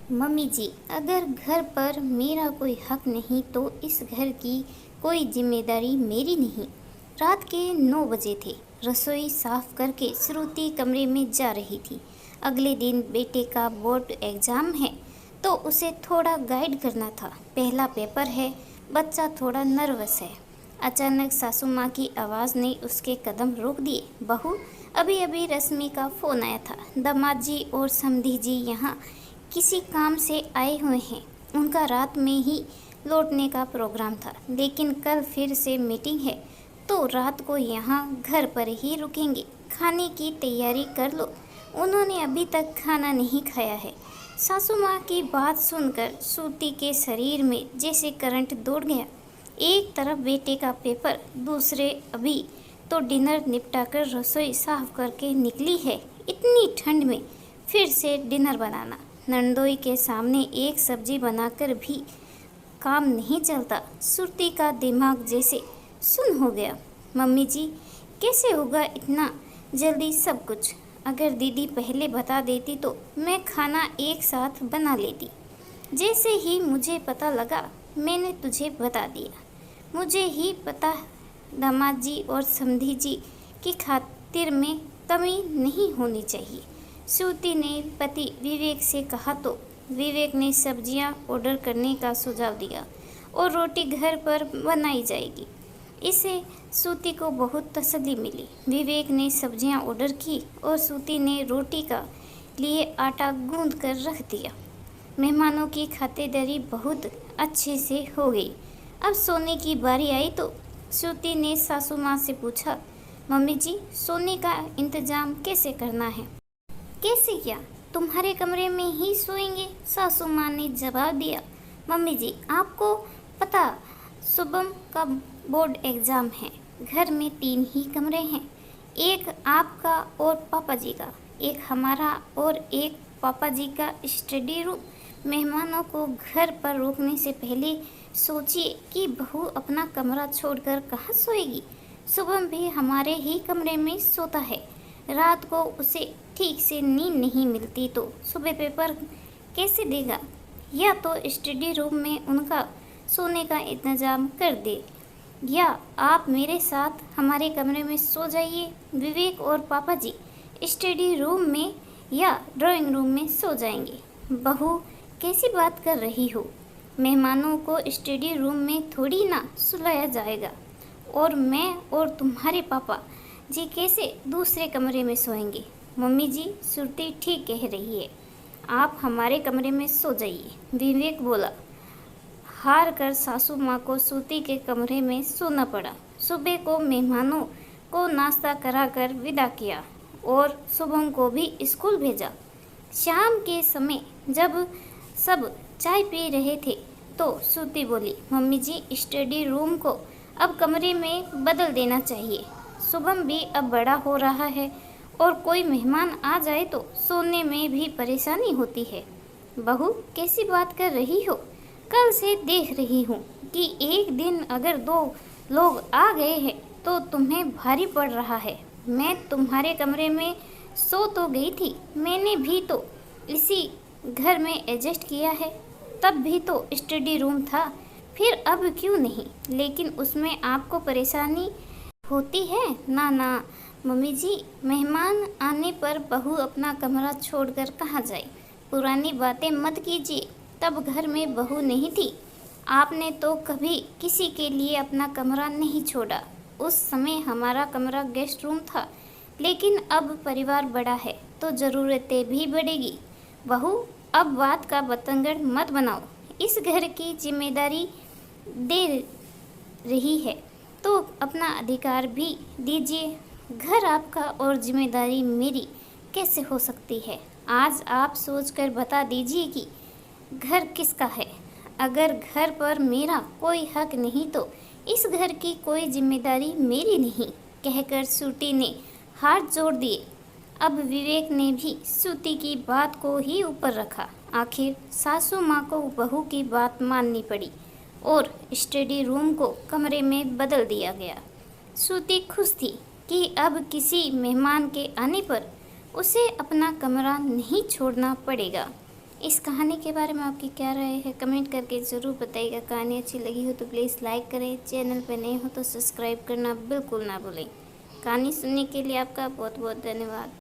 Mummy जी, अगर घर पर मेरा कोई हक नहीं तो इस घर की कोई जिम्मेदारी मेरी नहीं। रात के 9 बजे थे। रसोई साफ करके श्रुति कमरे में जा रही थी। अगले दिन बेटे का बोर्ड एग्जाम है तो उसे थोड़ा गाइड करना था। पहला पेपर है, बच्चा थोड़ा नर्वस है। अचानक सासू माँ की आवाज़ ने उसके कदम रोक दिए। बहू, अभी अभी रश्मि का फ़ोन आया था। दामाद जी और समधी जी यहाँ किसी काम से आए हुए हैं। उनका रात में ही लौटने का प्रोग्राम था, लेकिन कल फिर से मीटिंग है तो रात को यहाँ घर पर ही रुकेंगे। खाने की तैयारी कर लो। उन्होंने अभी तक खाना नहीं खाया है। सासू माँ की बात सुनकर श्रुति के शरीर में जैसे करंट दौड़ गया। एक तरफ बेटे का पेपर, दूसरे अभी तो डिनर निपटाकर रसोई साफ करके निकली है। इतनी ठंड में फिर से डिनर बनाना। नंदोई के सामने एक सब्जी बनाकर भी काम नहीं चलता। श्रुति का दिमाग जैसे सुन्न हो गया। मम्मी जी, कैसे होगा इतना जल्दी सब कुछ? अगर दीदी पहले बता देती तो मैं खाना एक साथ बना लेती। जैसे ही मुझे पता लगा मैंने तुझे बता दिया। मुझे ही पता दामाद जी और समधी जी की खातिर में कमी नहीं होनी चाहिए। श्रुति ने पति विवेक से कहा तो विवेक ने सब्जियां ऑर्डर करने का सुझाव दिया और रोटी घर पर बनाई जाएगी। इससे श्रुति को बहुत तसल्ली मिली। विवेक ने सब्जियां ऑर्डर की और श्रुति ने रोटी का लिए आटा गूंद कर रख दिया। मेहमानों की खातिरदारी बहुत अच्छे से हो गई। अब सोने की बारी आई तो श्रुति ने सासू माँ से पूछा, मम्मी जी, सोने का इंतजाम कैसे करना है? कैसे क्या? तुम्हारे कमरे में ही सोएंगे? सासू माँ ने जवाब दिया। मम्मी जी, आपको पता शुभम का बोर्ड एग्जाम है। घर में 3 ही कमरे हैं, एक आपका और पापा जी का, एक हमारा और एक पापा जी का स्टडी रूम। मेहमानों को घर पर रोकने से पहले सोचिए कि बहू अपना कमरा छोड़कर कहाँ सोएगी। शुभम भी हमारे ही कमरे में सोता है। रात को उसे ठीक से नींद नहीं मिलती तो सुबह पेपर कैसे देगा? या तो स्टडी रूम में उनका सोने का इंतजाम कर दे, या आप मेरे साथ हमारे कमरे में सो जाइए। विवेक और पापा जी स्टडी रूम में या ड्राइंग रूम में सो जाएंगे। बहू, कैसी बात कर रही हो? मेहमानों को स्टडी रूम में थोड़ी ना सुलाया जाएगा। और मैं और तुम्हारे पापा जी कैसे दूसरे कमरे में सोएंगे? मम्मी जी, श्रुति ठीक कह रही है, आप हमारे कमरे में सो जाइए। विवेक बोला। हार कर सासू माँ को श्रुति के कमरे में सोना पड़ा। सुबह को मेहमानों को नाश्ता कराकर विदा किया और शुभम को भी स्कूल भेजा। शाम के समय जब सब चाय पी रहे थे तो श्रुति बोली, मम्मी जी, स्टडी रूम को अब कमरे में बदल देना चाहिए। शुभम भी अब बड़ा हो रहा है और कोई मेहमान आ जाए तो सोने में भी परेशानी होती है। बहू, कैसी बात कर रही हो? कल से देख रही हूँ कि एक दिन अगर 2 लोग आ गए हैं तो तुम्हें भारी पड़ रहा है। मैं तुम्हारे कमरे में सो तो गई थी, मैंने भी तो इसी घर में एडजस्ट किया है। तब भी तो स्टडी रूम था, फिर अब क्यों नहीं? लेकिन उसमें आपको परेशानी होती है ना? ना मम्मी जी, मेहमान आने पर बहू अपना कमरा छोड़कर कहाँ जाए? पुरानी बातें मत कीजिए। तब घर में बहू नहीं थी। आपने तो कभी किसी के लिए अपना कमरा नहीं छोड़ा। उस समय हमारा कमरा गेस्ट रूम था, लेकिन अब परिवार बड़ा है तो ज़रूरतें भी बढ़ेगी। बहू, अब बात का बतंगड़ मत बनाओ। इस घर की जिम्मेदारी दे रही है तो अपना अधिकार भी दीजिए। घर आपका और जिम्मेदारी मेरी कैसे हो सकती है? आज आप सोचकर बता दीजिए कि घर किसका है। अगर घर पर मेरा कोई हक नहीं तो इस घर की कोई जिम्मेदारी मेरी नहीं, कहकर श्रुति ने हाथ जोड़ दिए। अब विवेक ने भी श्रुति की बात को ही ऊपर रखा। आखिर सासू माँ को बहू की बात माननी पड़ी और स्टडी रूम को कमरे में बदल दिया गया। श्रुति खुश थी कि अब किसी मेहमान के आने पर उसे अपना कमरा नहीं छोड़ना पड़ेगा। इस कहानी के बारे में आपकी क्या राय है कमेंट करके ज़रूर बताइएगा। कहानी अच्छी लगी हो तो प्लीज़ लाइक करें, चैनल पर नए हो तो सब्सक्राइब करना बिल्कुल ना भूलें। कहानी सुनने के लिए आपका बहुत बहुत धन्यवाद।